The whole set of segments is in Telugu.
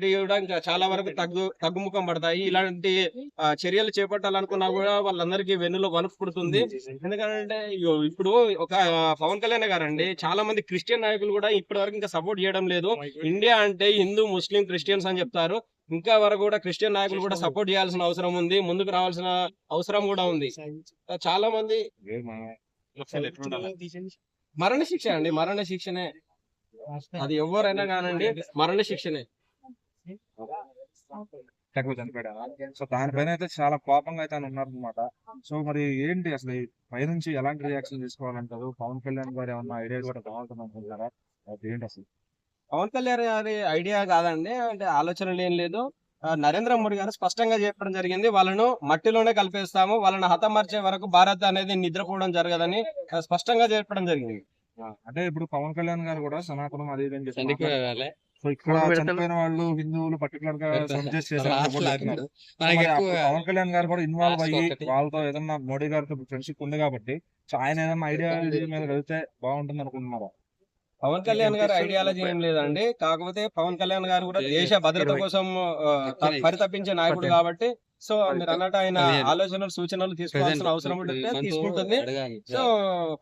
కూడా ఇంకా చాలా వరకు తగ్గుముఖం పడతాయి. ఇలాంటి చర్యలు చేపట్టాలనుకున్నా కూడా వాళ్ళందరికీ వెన్నులో వణుకు పుడుతుంది. ఎందుకంటే ఇప్పుడు ఒక పవన్ కళ్యాణ్ గారండి చాలా మంది క్రిస్టియన్ నాయకులు కూడా ఇప్పటి వరకు ఇంకా సపోర్ట్ చేయడం లేదు. ఇండియా అంటే హిందూ, ముస్లిం, క్రిస్టియన్స్ అని చెప్తారు. ఇంకా వరకు కూడా క్రిస్టియన్ నాయకులు కూడా సపోర్ట్ చేయాల్సిన అవసరం ఉంది, ముందుకు రావాల్సిన అవసరం కూడా ఉంది. చాలా మంది మరణ శిక్ష అండి, మరణ శిక్షనే, అది ఎవరైనా కానండి మరణ శిక్షనే. సో దానిపైన అయితే చాలా కోపంగా అయితే ఉన్నారు అనమాట. సో మరి ఏంటి అసలు పైనుంచి ఎలాంటి రియాక్షన్ తీసుకోవాలంటారు? పవన్ కళ్యాణ్ గారు ఏమన్నా ఐడియా కూడా బాగుంటుంది అనుకుంటారా? ఏంటి అసలు పవన్ కళ్యాణ్ గారి ఐడియా కాదండి, అంటే ఆలోచనలు ఏం లేదు. నరేంద్ర మోడీ గారు స్పష్టంగా చెప్పడం జరిగింది, వాళ్ళను మట్టిలోనే కలిపేస్తాము, వాళ్ళని హతమార్చే వరకు భారత్ అనేది నిద్రపోవడం జరగదని స్పష్టంగా చెప్పడం జరిగింది. అంటే ఇప్పుడు పవన్ కళ్యాణ్ గారు కూడా సనాతనం అది సో ఇక్కడ చనిపోయిన వాళ్ళు హిందువులు పర్టికులర్ గా పవన్ కళ్యాణ్ గారు కూడా ఇన్వాల్వ్ అయ్యి వాళ్ళతో ఏదన్నా మోడీ గారితో ఫ్రెండ్షిప్ ఉంది కాబట్టి సో ఆయన ఏదన్నా ఐడియాలజీ మీద వెళ్తే బాగుంటుంది అనుకుంటున్నారా? పవన్ కళ్యాణ్ గారి ఐడియాలజీ ఏం లేదండి, కాకపోతే పవన్ కళ్యాణ్ గారు కూడా దేశ భద్రత కోసం పరితపించే నాయకుడు కాబట్టి సో మీరు అన్నట్టు ఆయన ఆలోచనలు సూచనలు తీసుకోవాల్సిన అవసరం ఉంటే తీసుకుంటుంది. సో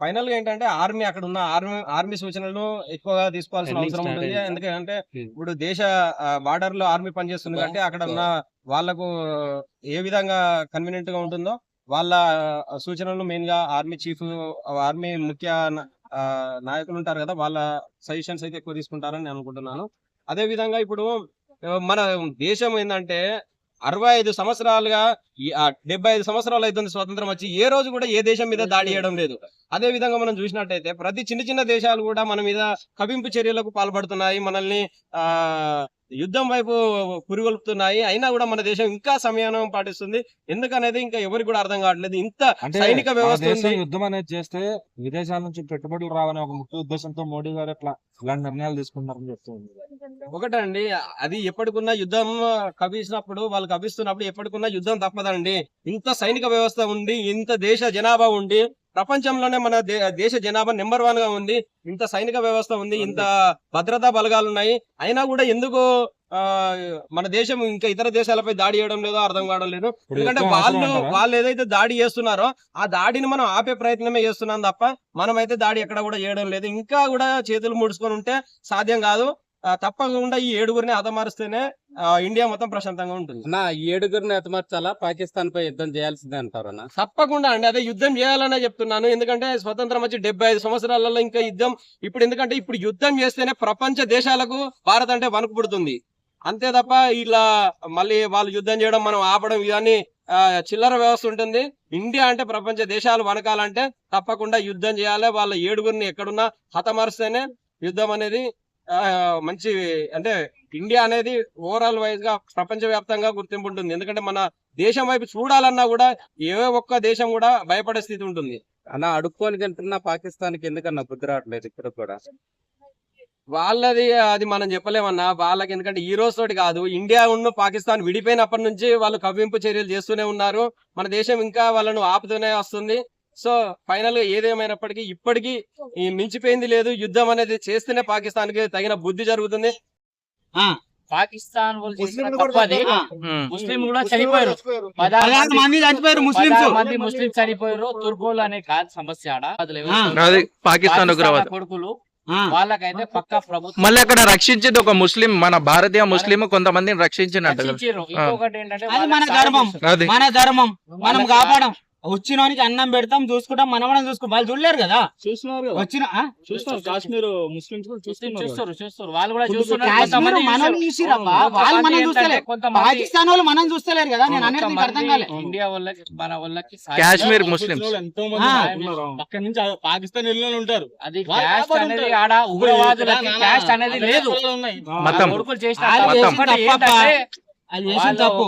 ఫైనల్ గా ఏంటంటే ఆర్మీ అక్కడ ఉన్న ఆర్మీ సూచనలు ఎక్కువగా తీసుకోవాల్సిన అవసరం ఉంటుంది. ఎందుకంటే ఇప్పుడు దేశ బార్డర్ లో ఆర్మీ పనిచేస్తుంది అంటే అక్కడ ఉన్న వాళ్లకు ఏ విధంగా కన్వీనియంట్ గా ఉంటుందో వాళ్ళ సూచనలు మెయిన్ గా ఆర్మీ చీఫ్, ఆర్మీ ముఖ్య నాయకులు ఉంటారు కదా, వాళ్ళ సజెషన్స్ అయితే ఎక్కువ తీసుకుంటారని నేను అనుకుంటున్నాను. అదే విధంగా ఇప్పుడు మన దేశం ఏంటంటే 65 సంవత్సరాలుగా 75 సంవత్సరాలు అవుతుంది స్వతంత్రం వచ్చి, ఏ రోజు కూడా ఏ దేశం మీద దాడి చేయడం లేదు. అదే విధంగా మనం చూసినట్టయితే ప్రతి చిన్న దేశాలు కూడా మన మీద కవింపు చర్యలకు పాల్పడుతున్నాయి, మనల్ని యుద్ధం వైపు పురిగొల్పుతున్నాయి. అయినా కూడా మన దేశం ఇంకా సంయమనం పాటిస్తుంది. ఎందుకనేది ఇంకా ఎవరికి కూడా అర్థం కావట్లేదు. ఇంత సైనిక వ్యవస్థ యుద్ధం అనేది చేస్తే విదేశాల నుంచి పెట్టుబడులు రావని ఒక ముఖ్య ఉద్దేశంతో మోడీ గారు ఎట్లా ఇలాంటి నిర్ణయాలు తీసుకుంటారని చెప్తుంది. ఒకటండి, అది ఎప్పటికున్నా యుద్ధం కవిస్తున్నప్పుడు వాళ్ళు కవిస్తున్నప్పుడు ఎప్పటికున్నా యుద్ధం తప్పదండి. ఇంత సైనిక వ్యవస్థ ఉంది, ఇంత దేశ జనాభా ఉండి, ప్రపంచంలోనే మన దేశ జనాభా నెంబర్ 1 గా ఉంది, ఇంత సైనిక వ్యవస్థ ఉంది, ఇంత భద్రతా బలగాలు ఉన్నాయి. అయినా కూడా ఎందుకు మన దేశం ఇంకా ఇతర దేశాలపై దాడి చేయడం లేదో అర్థం కావడం లేదు. ఎందుకంటే వాళ్ళు ఏదైతే దాడి చేస్తున్నారో ఆ దాడిని మనం ఆపే ప్రయత్నమే చేస్తున్నాం తప్ప మనమైతే దాడి ఎక్కడ కూడా చేయడం లేదు. ఇంకా కూడా చేతులు ముడుచుకొని ఉంటే సాధ్యం కాదు. తప్పకుండా ఈ 7గురిని హతమారుస్తేనే ఇండియా మొత్తం ప్రశాంతంగా ఉంటుంది. ఈ 7గురిని హతమార్చాలా, పాకిస్తాన్ పై యుద్ధం చేయాల్సిందే అంటారు అన్న? తప్పకుండా అండి, అదే యుద్ధం చేయాలనే చెప్తున్నాను. ఎందుకంటే స్వతంత్రం వచ్చి 75 సంవత్సరాలలో ఇంకా యుద్ధం ఇప్పుడు యుద్ధం చేస్తేనే ప్రపంచ దేశాలకు భారత్ అంటే వణుకు పుడుతుంది. అంతే తప్ప ఇలా మళ్ళీ వాళ్ళు యుద్ధం చేయడం మనం ఆపడం ఇవన్నీ చిల్లర వ్యవస్థ ఉంటుంది. ఇండియా అంటే ప్రపంచ దేశాలు వణకాలంటే తప్పకుండా యుద్ధం చేయాలి. వాళ్ళ 7గురిని ఎక్కడున్నా హతమారుస్తేనే యుద్ధం అనేది మంచి, అంటే ఇండియా అనేది ఓవరాల్ వైజ్ గా ప్రపంచ వ్యాప్తంగా గుర్తింపు ఉంటుంది. ఎందుకంటే మన దేశం వైపు చూడాలన్నా కూడా ఏ ఒక్క దేశం కూడా భయపడే స్థితి ఉంటుంది. అన్న అడుక్కోని కంటున్నా పాకిస్తాన్కి ఎందుకన్నా బుద్ధి రావట్లేదు ఇక్కడ కూడా? వాళ్ళది అది మనం చెప్పలేమన్నా వాళ్ళకి, ఎందుకంటే ఈ రోజు తోటి కాదు, ఇండియా ఉన్న పాకిస్తాన్ విడిపోయినప్పటి నుంచి వాళ్ళు కవ్వింపు చర్యలు చేస్తూనే ఉన్నారు. మన దేశం ఇంకా వాళ్ళను ఆపుతూనే వస్తుంది. సో ఫైనల్ గా ఏదేమైనప్పటికీ ఇప్పటికీ మించిపోయింది లేదు. యుద్ధం అనేది చేస్తేనే పాకిస్తాన్ కి తగిన బుద్ధి జరుగుతుంది. పాకిస్తాన్ ముస్లిం కూడా చనిపోయారు, 16 మంది చనిపోయారు, ముస్లిం చనిపోయారు. తుర్కోలు అనే కాదు సమస్య, పాకిస్తాన్ కొడుకులు వాళ్ళకైతే పక్కా ప్రభుత్వం మళ్ళీ అక్కడ రక్షించింది ఒక ముస్లిం, మన భారతీయ ముస్లిం కొంతమందిని రక్షించినట్టు. ఇంకొకటి ఏంటంటే మన ధర్మం మనం కాపాడం, వచ్చినోనికి అన్నం పెడతాం, చూసుకుంటాం, మనం చూసుకుంటాం. వాళ్ళు చూడలేరు కదా, వచ్చిన కాశ్మీర్ ముస్లిమ్స్ చూస్తారు, వాళ్ళు కూడా పాకిస్తాన్ వాళ్ళు మనం చూస్తలేరు కదా. నేను అనేది అర్థం కాలేదు. ఇండియా వాళ్ళకి మన వాళ్ళకి కాశ్మీర్ ముస్లిమ్స్ ఎంతో మంది అక్కడి నుంచి పాకిస్తాన్ వెళ్ళి ఉంటారు. అది క్యాస్ట్ అనేది ఆడ ఉగ్రవాదులకి క్యాస్ట్ అనేది లేదు. కొడుకులు చేసిన అది చేసిన తప్పు.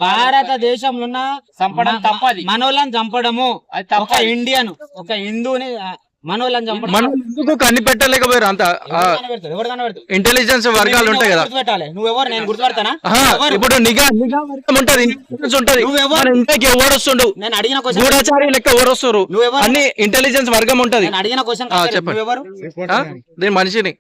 భారతదేశంలో ఉన్న చంపడం తప్పది, మనోళ్ళని చంపడము అది తప్ప. ఇండియన్ ఒక హిందూని మనోళ్ళని చంపడం మనం ఎందుకు కనిపెట్టలేకపోయారు? అంత ఇంటెలిజెన్స్ వర్గాలు ఉంటాయి కదా. గుర్తుపెట్టాలి. నువ్వెవరు? నేను గుర్తుపెడతానా? ఇప్పుడు నిఘా వర్గం ఉంటది, ఉంటది. ఇంటికి ఎవడొస్తుండు, నేను అడిగిన క్వశ్చన్ గూఢచారి లెక్క ఎవడొస్తారు, అన్ని ఇంటెలిజెన్స్ వర్గం ఉంటది. నేను అడిగిన క్వశ్చన్ చెప్పండి. దీని మనిషిని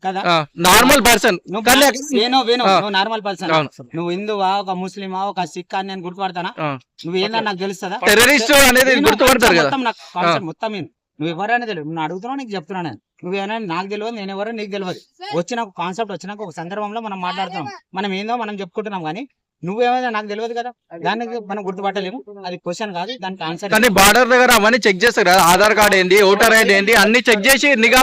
కదా నార్మల్ పర్సన్ నువ్వు కానీ విను ఆ. నువ్వు నార్మల్ పర్సన్ అవును. నువ్వు హిందువా ఒక ముస్లిమా ఒక సిక్ అని నేను గుర్తుపడతానా ఆ. నువ్వు ఏందని నాకు తెలుస్తుందా టెర్రరిస్ట్ అనేది నేను గుర్తుపడతారు కదా మొత్తం నాకు కాన్సెప్ట్ మొత్తం విను. నువ్వు ఎవరైనా తెలియదు నువ్వు అడుగుతున్నావు నీకు చెప్తున్నా నేను నువ్వేనా నాకు తెలియదు నేను ఎవరో నీకు తెలియదు వచ్చిన కాన్సెప్ట్ వచ్చినాక ఒక సందర్భంలో మనం మాట్లాడుతున్నాం మనం ఏందో మనం చెప్పుకుంటున్నాం కానీ నువ్వేమైనా నాకు తెలియదు కదా దానికి మనం గుర్తుపట్టలేము అది క్వశ్చన్ కాదు దానికి ఆన్సర్ కానీ బార్డర్ దగ్గర అవన్నీ చెక్ చేస్తారు కదా ఆధార్ కార్డ్ ఏంది ఓటర్ ఐడి ఏంది అన్ని చెక్ చేసి నిఘా